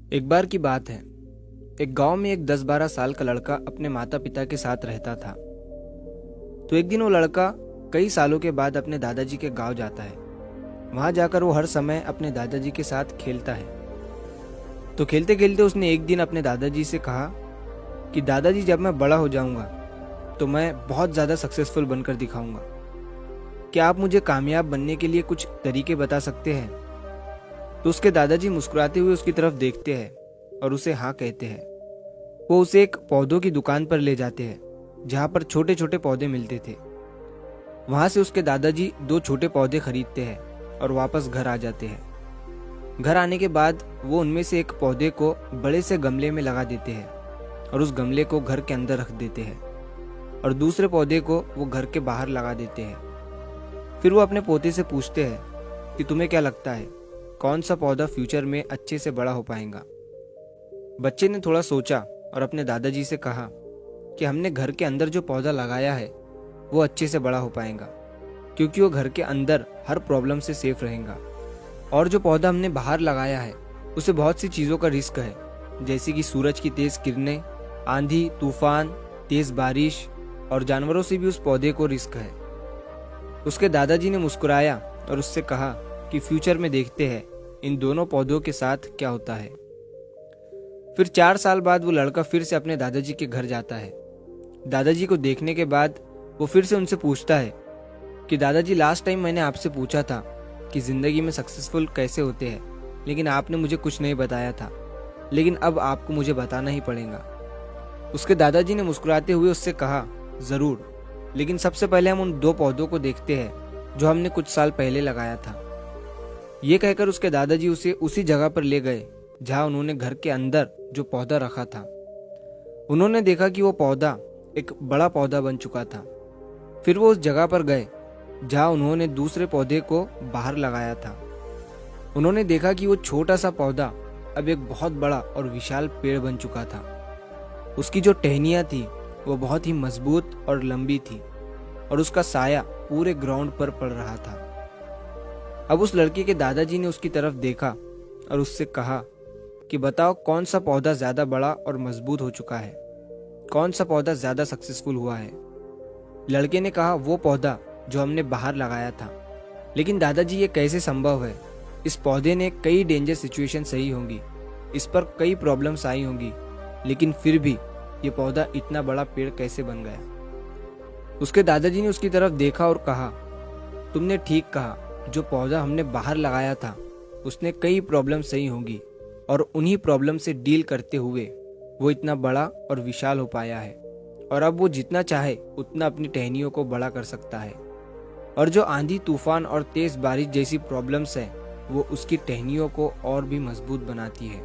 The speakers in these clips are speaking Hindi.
एक बार की बात है। एक गांव में एक 10-12 साल का लड़का अपने माता पिता के साथ रहता था। तो एक दिन वो लड़का कई सालों के बाद अपने दादाजी के गांव जाता है। वहां जाकर वो हर समय अपने दादाजी के साथ खेलता है। तो खेलते खेलते उसने एक दिन अपने दादाजी से कहा कि दादाजी, जब मैं बड़ा हो जाऊंगा तो मैं बहुत ज़्यादा सक्सेसफुल बनकर दिखाऊंगा। क्या आप मुझे कामयाब बनने के लिए कुछ तरीके बता सकते हैं? तो उसके दादाजी मुस्कुराते हुए उसकी तरफ देखते हैं और उसे हाँ कहते हैं। वो उसे एक पौधों की दुकान पर ले जाते हैं जहाँ पर छोटे छोटे पौधे मिलते थे। वहां से उसके दादाजी 2 छोटे पौधे खरीदते हैं और वापस घर आ जाते हैं। घर आने के बाद वो उनमें से एक पौधे को बड़े से गमले में लगा देते हैं और उस गमले को घर के अंदर रख देते हैं और दूसरे पौधे को वो घर के बाहर लगा देते हैं। फिर वो अपने पोते से पूछते हैं कि तुम्हें क्या लगता है, कौन सा पौधा फ्यूचर में अच्छे से बड़ा हो पाएगा? बच्चे ने थोड़ा सोचा और अपने दादाजी से कहा कि हमने घर के अंदर जो पौधा लगाया है वो अच्छे से बड़ा हो पाएगा, क्योंकि वो घर के अंदर हर प्रॉब्लम से सेफ रहेगा। और जो पौधा हमने बाहर लगाया है उसे बहुत सी चीज़ों का रिस्क है, जैसे कि सूरज की तेज किरणें, आंधी तूफान, तेज बारिश और जानवरों से भी उस पौधे को रिस्क है। उसके दादाजी ने मुस्कुराया और उससे कहा कि फ्यूचर में देखते हैं इन दोनों पौधों के साथ क्या होता है। फिर 4 साल बाद वो लड़का फिर से अपने दादाजी के घर जाता है। दादाजी को देखने के बाद वो फिर से उनसे पूछता है कि दादाजी, लास्ट टाइम मैंने आपसे पूछा था कि जिंदगी में सक्सेसफुल कैसे होते हैं, लेकिन आपने मुझे कुछ नहीं बताया था, लेकिन अब आपको मुझे बताना ही पड़ेगा। उसके दादाजी ने मुस्कुराते हुए उससे कहा, जरूर, लेकिन सबसे पहले हम उन 2 पौधों को देखते हैं जो हमने कुछ साल पहले लगाया था। ये कहकर उसके दादाजी उसे उसी जगह पर ले गए जहां उन्होंने घर के अंदर जो पौधा रखा था। उन्होंने देखा कि वो पौधा एक बड़ा पौधा बन चुका था। फिर वो उस जगह पर गए जहां उन्होंने दूसरे पौधे को बाहर लगाया था। उन्होंने देखा कि वो छोटा सा पौधा अब एक बहुत बड़ा और विशाल पेड़ बन चुका था। उसकी जो टहनियां थी वो बहुत ही मजबूत और लंबी थी और उसका साया पूरे ग्राउंड पर पड़ रहा था। अब उस लड़के के दादाजी ने उसकी तरफ देखा और उससे कहा कि बताओ, कौन सा पौधा ज्यादा बड़ा और मजबूत हो चुका है, कौन सा पौधा ज्यादा सक्सेसफुल हुआ है? लड़के ने कहा, वो पौधा जो हमने बाहर लगाया था। लेकिन दादाजी, ये कैसे संभव है? इस पौधे ने कई डेंजर सिचुएशन सही होंगी, इस पर कई प्रॉब्लम्स आई होंगी, लेकिन फिर भी ये पौधा इतना बड़ा पेड़ कैसे बन गया? उसके दादाजी ने उसकी तरफ देखा और कहा, तुमने ठीक कहा, जो पौधा हमने बाहर लगाया था उसने कई प्रॉब्लम सही होंगी और उन्हीं प्रॉब्लम से डील करते हुए वो इतना बड़ा और विशाल हो पाया है। और अब वो जितना चाहे उतना अपनी टहनियों को बड़ा कर सकता है। और जो आंधी तूफान और तेज बारिश जैसी प्रॉब्लम्स है वो उसकी टहनियों को और भी मजबूत बनाती है।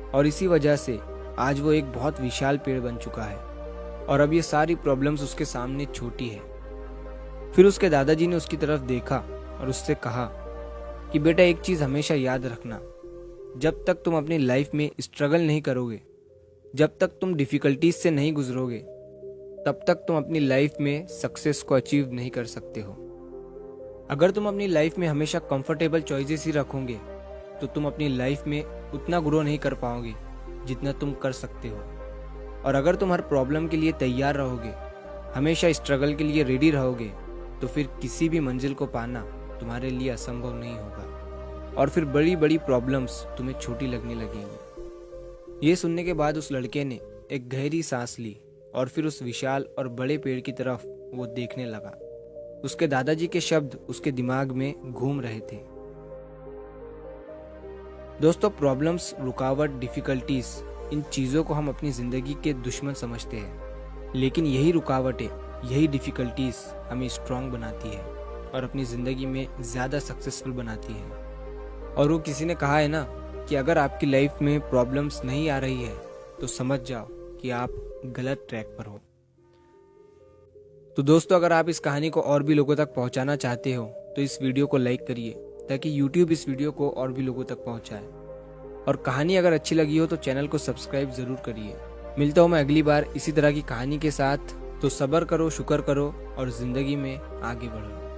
और इसी वजह से आज वो एक बहुत विशाल पेड़ बन चुका है और अब ये सारी प्रॉब्लम्स उसके सामने छोटी है। फिर उसके दादाजी ने उसकी तरफ देखा और उससे कहा कि बेटा, एक चीज़ हमेशा याद रखना, जब तक तुम अपनी लाइफ में स्ट्रगल नहीं करोगे, जब तक तुम डिफ़िकल्टीज से नहीं गुजरोगे, तब तक तुम अपनी लाइफ में सक्सेस को अचीव नहीं कर सकते हो। अगर तुम अपनी लाइफ में हमेशा कंफर्टेबल चॉइसेस ही रखोगे तो तुम अपनी लाइफ में उतना ग्रो नहीं कर पाओगे जितना तुम कर सकते हो। और अगर तुम हर प्रॉब्लम के लिए तैयार रहोगे, हमेशा स्ट्रगल के लिए रेडी रहोगे, तो फिर किसी भी मंजिल को पाना तुम्हारे लिए असंभव नहीं होगा और फिर बड़ी बड़ी प्रॉब्लम्स तुम्हें छोटी लगने लगेंगी। ये सुनने के बाद उस लड़के ने एक गहरी सांस ली और फिर उस विशाल और बड़े पेड़ की तरफ वो देखने लगा। उसके दादाजी के शब्द उसके दिमाग में घूम रहे थे। दोस्तों, प्रॉब्लम्स, रुकावट, डिफिकल्टीज, इन चीज़ों को हम अपनी ज़िंदगी के दुश्मन समझते हैं, लेकिन यही रुकावटें, यही डिफिकल्टीज हमें स्ट्रांग बनाती है और अपनी ज़िंदगी में ज़्यादा सक्सेसफुल बनाती है। और वो किसी ने कहा है ना कि अगर आपकी लाइफ में प्रॉब्लम्स नहीं आ रही है तो समझ जाओ कि आप गलत ट्रैक पर हो। तो दोस्तों, अगर आप इस कहानी को और भी लोगों तक पहुंचाना चाहते हो तो इस वीडियो को लाइक करिए ताकि YouTube इस वीडियो को और भी लोगों तक पहुंचाए। और कहानी अगर अच्छी लगी हो तो चैनल को सब्सक्राइब जरूर करिए। मिलता हूं मैं अगली बार इसी तरह की कहानी के साथ। तो सब्र करो, शुक्र करो और जिंदगी में आगे बढ़ो।